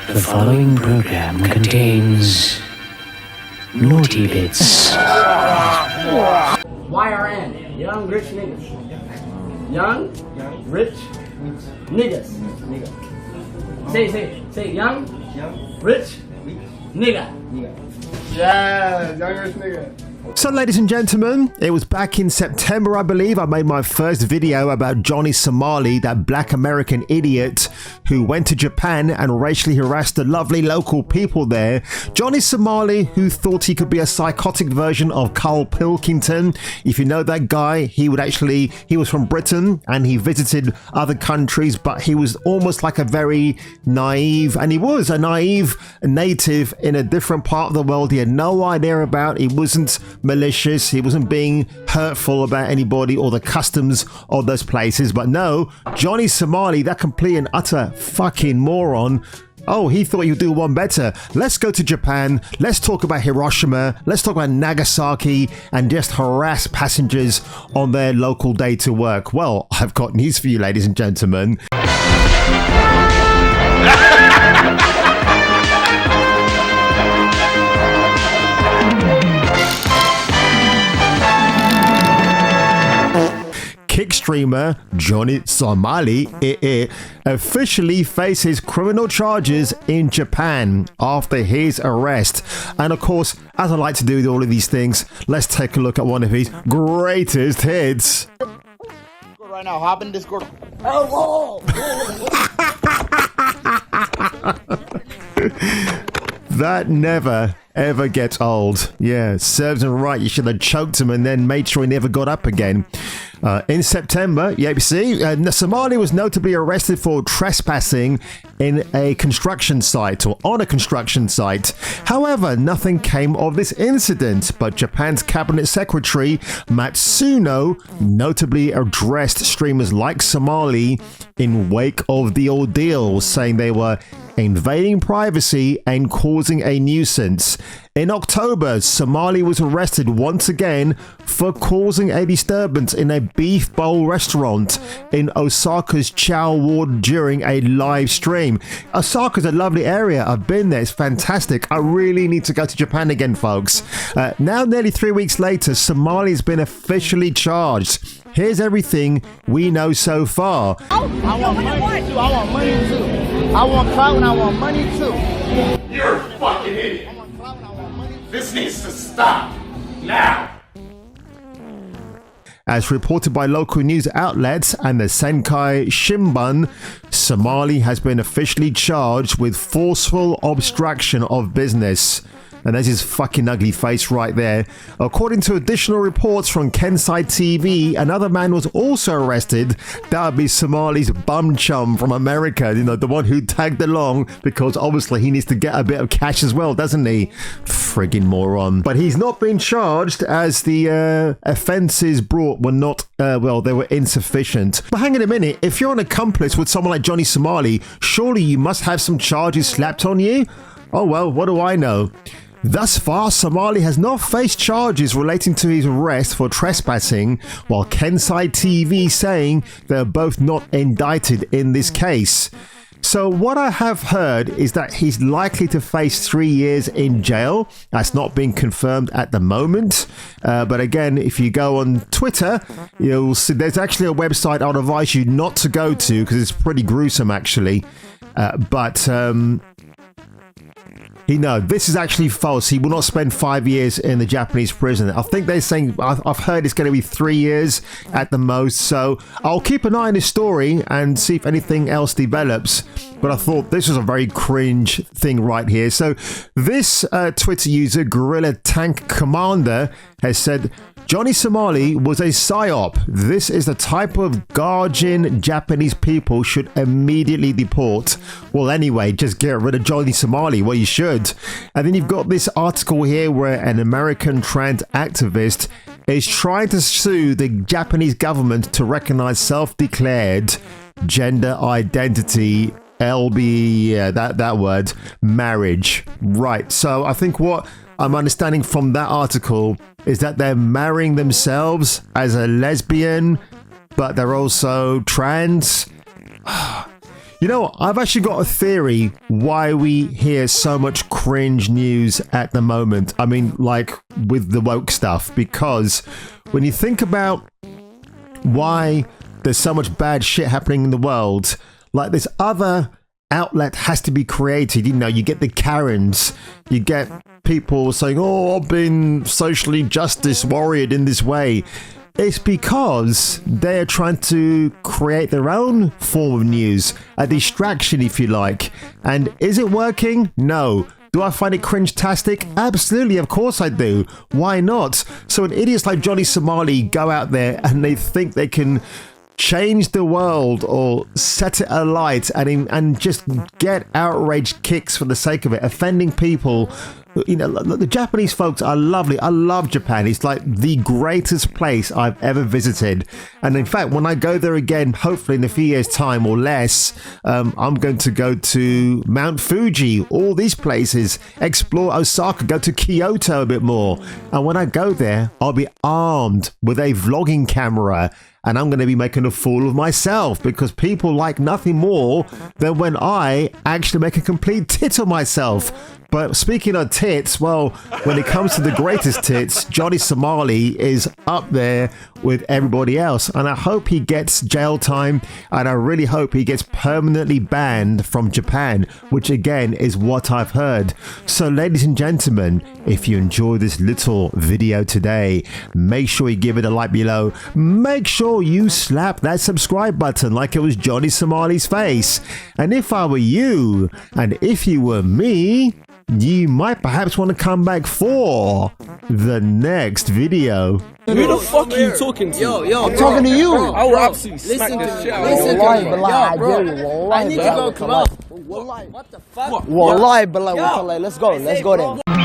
The following program contains naughty bits. YRN, young rich niggas. Young rich niggas. Say young rich nigga. Yeah, young rich nigga. So ladies and gentlemen, it was back in September, I believe, I made my first video about Johnny Somali, that black American idiot who went to Japan and racially harassed the lovely local people there. Johnny Somali, who thought he could be a psychotic version of Carl Pilkington. If you know that guy, he was from Britain and he visited other countries, but he was almost like a very naive, and he was a naive native in a different part of the world he had no idea about. He wasn't malicious, he wasn't being hurtful about anybody or the customs of those places. But no, Johnny Somali, that complete and utter fucking moron, oh, he thought he'd do one better. Let's go to Japan, let's talk about Hiroshima, let's talk about Nagasaki, and just harass passengers on their local day to work. Well, I've got news for you, ladies and gentlemen. Kick streamer Johnny Somali officially faces criminal charges in Japan after his arrest. And of course, as I like to do with all of these things, let's take a look at one of his greatest hits. Right now, hop in Discord. That never ever gets old. Yeah, serves him right. You should have choked him and then made sure he never got up again. In September, yeah, you see, Somali was notably arrested for trespassing in a construction site, or on a construction site. However, nothing came of this incident, but Japan's cabinet secretary Matsuno notably addressed streamers like Somali in wake of the ordeal, saying they were invading privacy and causing a nuisance. In October, Somali was arrested once again for causing a disturbance in a beef bowl restaurant in Osaka's Chow Ward during a live stream. Osaka's a lovely area. I've been there. It's fantastic. I really need to go to Japan again, folks. Now, nearly 3 weeks later, Somali has been officially charged. Here's everything we know so far. I want money too. I want money too. I want clout and I want money too. You're a fucking idiot. I want clout and I want money too. This needs to stop now. As reported by local news outlets and the Senkai Shimbun, Somali has been officially charged with forceful obstruction of business. And there's his fucking ugly face right there. According to additional reports from Kensai TV, another man was also arrested. That would be Somali's bum chum from America, you know, the one who tagged along, because obviously he needs to get a bit of cash as well, doesn't he? Friggin' moron. But he's not been charged, as the offences brought were not, they were insufficient. But hang on a minute, if you're an accomplice with someone like Johnny Somali, surely you must have some charges slapped on you? Oh well, what do I know? Thus far, Somali has not faced charges relating to his arrest for trespassing, while Kensai TV saying they're both not indicted in this case. So what I have heard is that he's likely to face 3 years in jail. That's not been confirmed at the moment. But again, if you go on Twitter, you'll see there's actually a website I'd advise you not to go to because it's pretty gruesome actually. No, this is actually false. He will not spend 5 years in the Japanese prison. I think they're saying, I've heard it's going to be 3 years at the most. So I'll keep an eye on his story and see if anything else develops. But I thought this was a very cringe thing right here. So this Twitter user, Gorilla Tank Commander, has said, Johnny Somali was a psyop. This is the type of Gaijin Japanese people should immediately deport. Well, anyway, just get rid of Johnny Somali. Well, you should. And then you've got this article here where an American trans activist is trying to sue the Japanese government to recognize self-declared gender identity, that word, marriage. Right. So I think what I'm understanding from that article is that they're marrying themselves as a lesbian, but they're also trans. You know, I've actually got a theory why we hear so much cringe news at the moment. I mean, like with the woke stuff, because when you think about why there's so much bad shit happening in the world, like this other outlet has to be created. You know, you get the Karens, you get people saying, oh, I've been socially justice warriored in this way. It's because they're trying to create their own form of news, a distraction if you like. And is it working? No. Do I find it cringe-tastic? Absolutely, of course I do. Why not? So when idiots like Johnny Somali go out there and they think they can change the world or set it alight and just get outraged kicks for the sake of it, offending people. You know, the Japanese folks are lovely. I love Japan. It's like the greatest place I've ever visited. And in fact, when I go there again, hopefully in a few years' time or less, I'm going to go to Mount Fuji, all these places, explore Osaka, go to Kyoto a bit more. And when I go there, I'll be armed with a vlogging camera. And I'm going to be making a fool of myself because people like nothing more than when I actually make a complete tit of myself. But speaking of tits, well, when it comes to the greatest tits, Johnny Somali is up there with everybody else. And I hope he gets jail time. And I really hope he gets permanently banned from Japan, which again is what I've heard. So ladies and gentlemen, if you enjoyed this little video today, make sure you give it a like below. Make sure you slap that subscribe button like it was Johnny Somali's face. And if I were you, and if you were me, you might perhaps want to come back for the next video. Who the fuck are you talking to? Yo, I'm talking to you. I will absolutely smack this shit out of you. Wallahi, bro. I need to go club. What the fuck? Wallahi, let's go then.